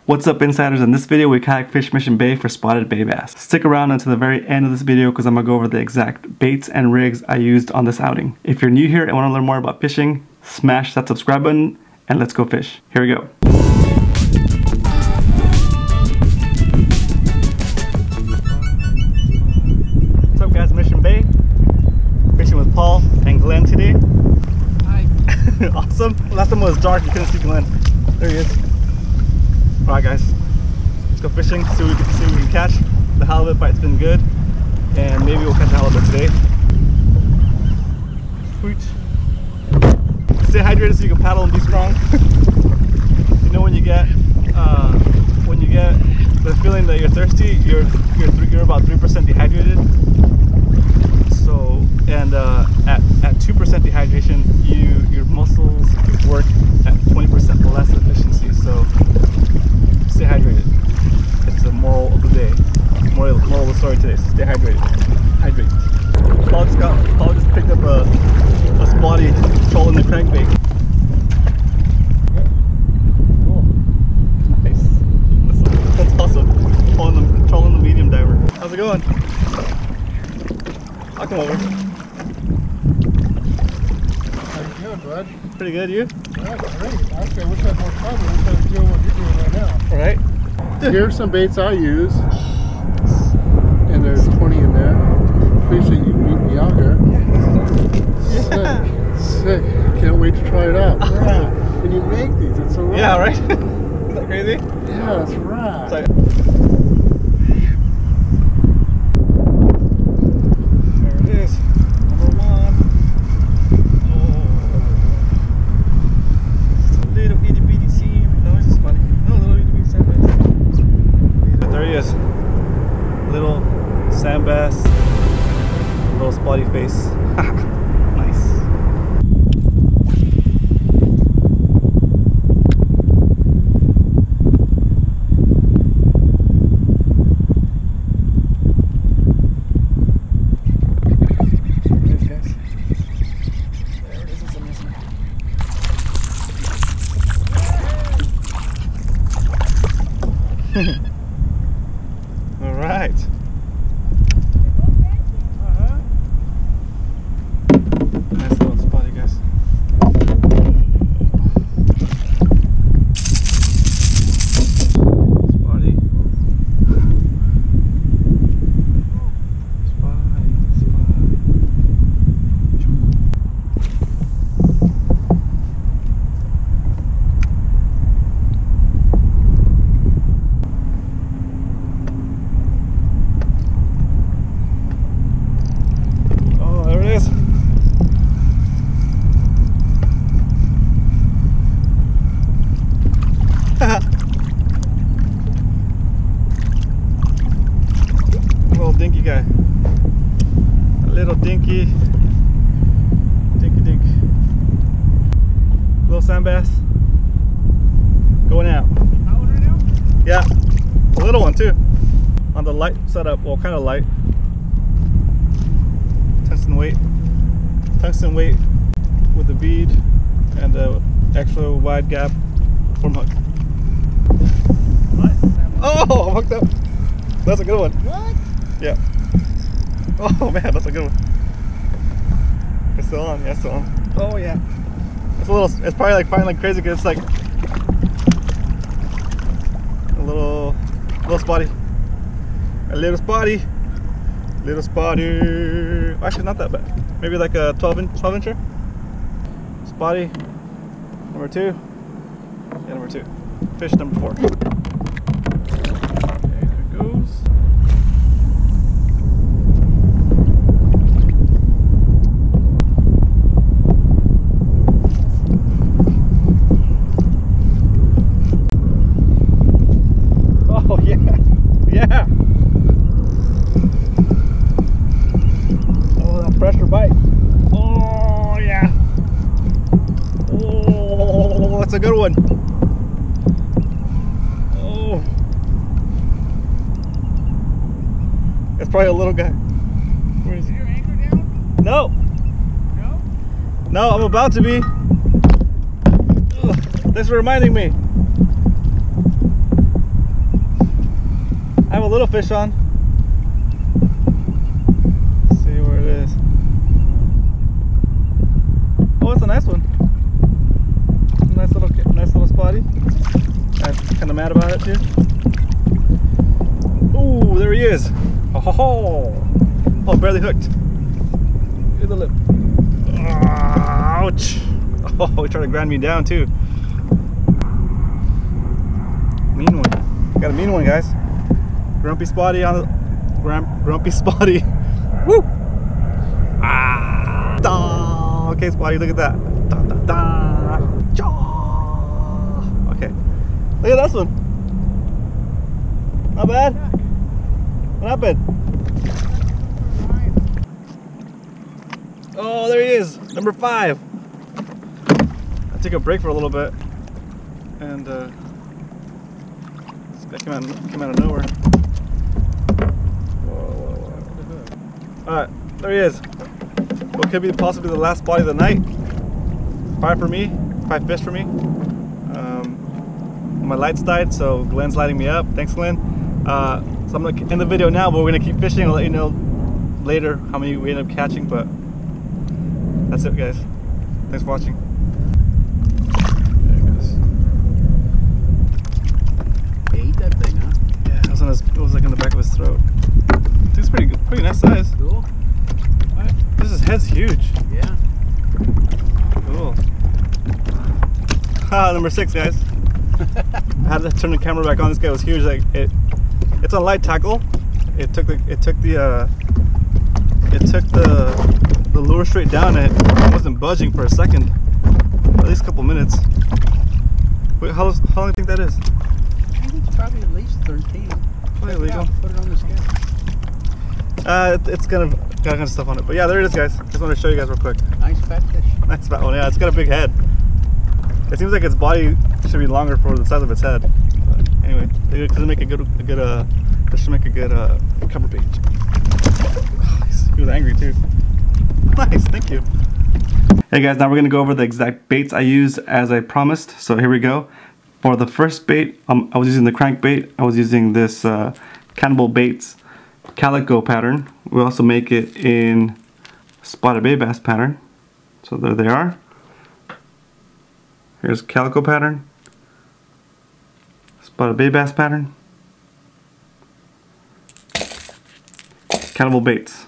What's up, insiders? In this video we kayak fish Mission Bay for spotted bay bass. Stick around until the very end of this video because I'm gonna go over the exact baits and rigs I used on this outing. If you're new here and want to learn more about fishing, smash that subscribe button and let's go fish. Here we go. What's up, guys? Mission Bay. Fishing with Paul and Glenn today. Hi. Awesome. Last time it was dark, you couldn't see Glenn. There he is. Alright guys, let's go fishing, see what we can catch. The halibut bite's been good, and maybe we'll catch a halibut today. Sweet. Stay hydrated so you can paddle and be strong. You know when you get the feeling that you're thirsty, you're about 3% dehydrated. So, and at 2% dehydration, your muscles work at 20% less efficiency. So stay hydrated. It's the moral of the day. Moral of the story today. So stay hydrated. Hydrate. Paul just picked up a spotty trolling the crankbait. Cool. Nice. That's awesome. Trolling the medium diver. How's it going? I'll come over. How you doing, bud? Pretty good, you? Yeah, great. Actually, I wish I had more time. I wish I was doing what you're doing right now. Alright. Here's some baits I use. And there's 20 in there. Appreciate you meet me out here. Yeah. Sick. Can't wait to try it out. Yeah. When you make these, it's so rad. Yeah, right? Is that crazy? Yeah, it's rad. There it is. Number one. Oh. Just a little itty bitty seam. No, it's just funny. No, little itty bitty sand bass. There he is. Little sand bass. Little spotty face. Nice. All right. Nice little spot, you guys. Spotty. Little dinky guy. A little dinky dink. Little sand bass. Going out. How old right now? Yeah. A little one too. On the light setup, well, kind of light. Tungsten weight with a bead and a extra wide gap form hook. What? Oh, I'm hooked up. That's a good one. What? Yeah. Oh man, that's a good one. It's still on. Yeah, it's still on. Oh yeah. It's probably like finding like crazy because it's like a little spotty. A little spotty. Actually, not that bad. Maybe like a 12-incher. Spotty. Number 2. Yeah, number 2. Fish number 4. Okay, there it goes. Oh yeah. Yeah. Pressure bite. Oh yeah. Oh, that's a good one. Oh, it's probably a little guy. Where is he? Is your anchor down? No. No? No, I'm about to be. Ugh, thanks for reminding me. have a little fish on. Let's see where it is. Oh, it's a nice one. Nice little spotty. I'm kind of mad about it too. Ooh, there he is. Oh, ho, ho. Oh, barely hooked. Here's the lip. Ouch. Oh, he tried to grind me down too. Mean one. Got a mean one, guys. Grumpy spotty on the grumpy spotty. Woo! Ah! Da. Okay, spotty, look at that. Da, da, da. Jaw. Okay, look at this one. Not bad. What happened? Oh, there he is, number 5. I took a break for a little bit, and this guy came out of nowhere. Whoa. All right, there he is. What could be possibly the last spotty of the night? 5 for me, 5 fish for me. My lights died, so Glenn's lighting me up. Thanks, Glenn. So I'm gonna end the video now, but we're gonna keep fishing. I'll let you know later how many we end up catching, but that's it, guys. Thanks for watching. There it goes. He ate that thing, huh? Yeah, it was like in the back of his throat. It's pretty good, pretty nice size. Cool. His head's huge. Yeah. Cool. Ah, number 6, guys. I had to turn the camera back on. This guy was huge. Like it's on light tackle. It took the lure straight down, and it wasn't budging for a second. At least a couple minutes. Wait, how long do you think that is? I think it's probably at least 13. Probably illegal. Put it on the scale. It's got kind of stuff on it. But yeah, there it is, guys. Just want to show you guys real quick. Nice fat fish. Nice fat one. Yeah, it's got a big head. It seems like its body should be longer for the size of its head. But anyway, it should make a good cover bait. He was angry too. Nice, thank you. Hey guys, now we're gonna go over the exact baits I used as I promised. So here we go. For the first bait, I was using the crankbait. I was using this Cannibal Baits calico pattern. We also make it in spotted bay bass pattern. So there they are. Here's calico pattern, spotted bay bass pattern, Cannibal Baits,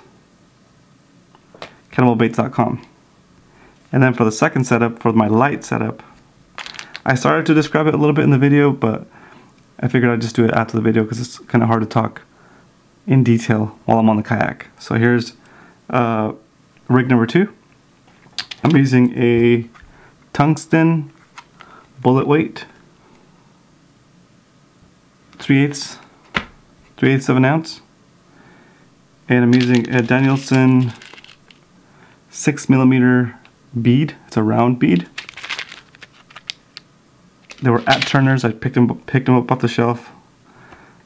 cannibalbaits.com. And then for the second setup, for my light setup, I started to describe it a little bit in the video, but I figured I'd just do it after the video because it's kind of hard to talk in detail while I'm on the kayak. So here's rig number 2. I'm using a tungsten bullet weight, 3/8 of an ounce, and I'm using a Danielson 6mm bead. It's a round bead. They were at Turner's. I picked them up off the shelf.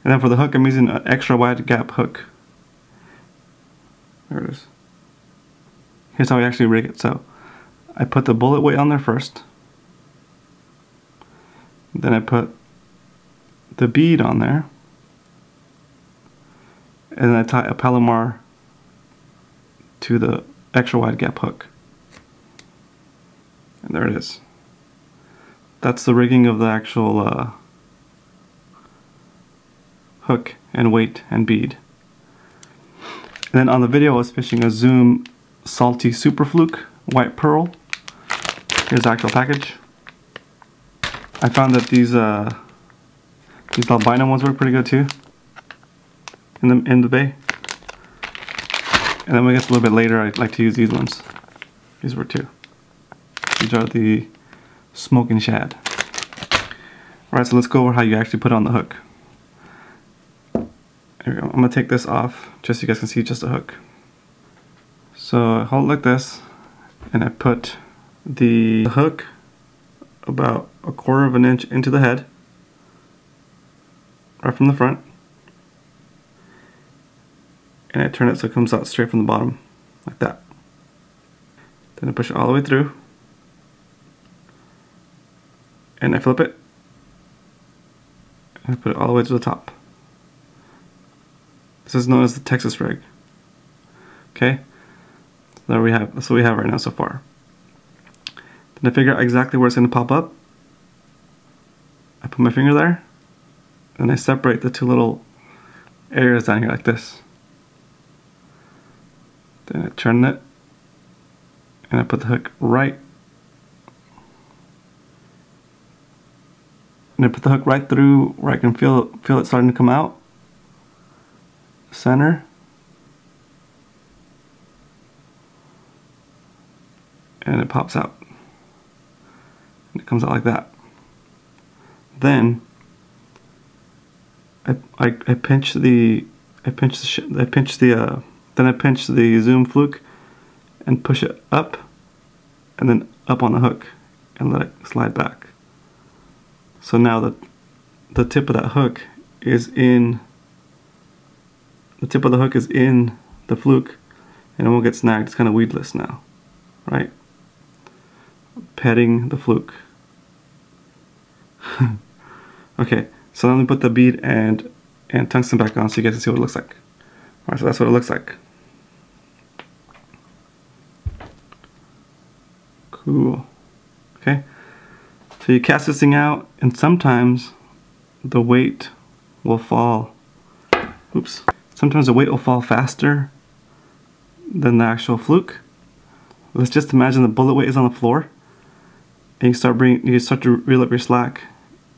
And then for the hook, I'm using an extra wide gap hook. There it is. Here's how I actually rig it. So I put the bullet weight on there first. Then I put the bead on there. And then I tie a Palomar to the extra wide gap hook. And there it is. That's the rigging of the actual hook and weight and bead. And then on the video I was fishing a Zoom Salty Super Fluke White Pearl. Here's the actual package. I found that these albino ones work pretty good too in the bay. And then when it gets a little bit later, I like to use these ones. These work too. These are the Smoking Shad. Alright, so let's go over how you actually put it on the hook. There we go. I'm going to take this off just so you guys can see just the hook. So I hold it like this, and I put the hook about 1/4 of an inch into the head, right from the front, and I turn it so it comes out straight from the bottom, like that. Then I push it all the way through, and I flip it, and I put it all the way to the top. This is known as the Texas rig. Okay, there we have. That's what we have right now so far. Then I figure out exactly where it's going to pop up. I put my finger there, and I separate the two little areas down here like this. Then I turn it, and I put the hook right. And I put the hook right through where I can feel it starting to come out. Center. And it pops out. And it comes out like that. Then I pinch the zoom fluke and push it up and then up on the hook and let it slide back. So now the tip of that hook is in the fluke, and it won't get snagged. It's kind of weedless now, right? Petting the fluke. Okay, so let me put the bead and tungsten back on so you guys can see what it looks like. Alright, so that's what it looks like. Cool. Okay, so you cast this thing out, and sometimes the weight will fall. Oops. Sometimes the weight will fall faster than the actual fluke. Let's just imagine the bullet weight is on the floor, and you start to reel up your slack,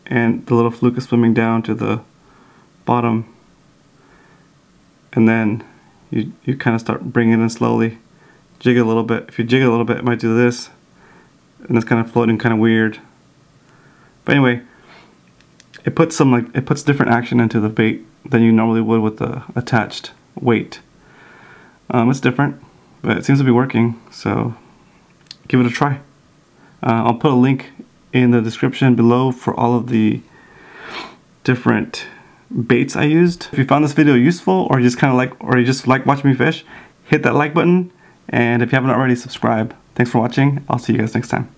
and the little fluke is swimming down to the bottom, and then you kind of start bringing it in slowly, jig it a little bit. If you jig it a little bit, it might do this, and it's kind of floating, kind of weird. But anyway, it puts different action into the bait than you normally would with the attached weight. It's different, but it seems to be working, so give it a try. I'll put a link in the description below for all of the different baits I used. If you found this video useful, or you just like watching me fish, hit that like button, and if you haven't already, subscribe. Thanks for watching. I'll see you guys next time.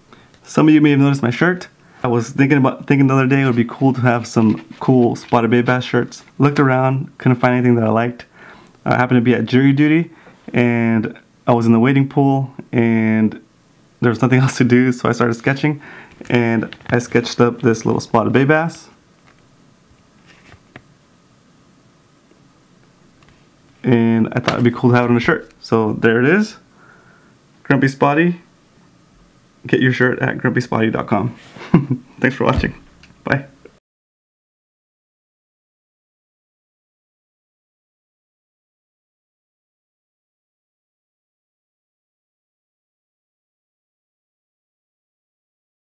Some of you may have noticed my shirt. I was thinking the other day it would be cool to have some cool spotted bay bass shirts. Looked around, couldn't find anything that I liked. I happened to be at jury duty, and I was in the wading pool, and there was nothing else to do, so I started sketching, and I sketched up this little spotted bay bass. And I thought it'd be cool to have it on a shirt. So there it is. Grumpy Spotty. Get your shirt at grumpyspotty.com. Thanks for watching.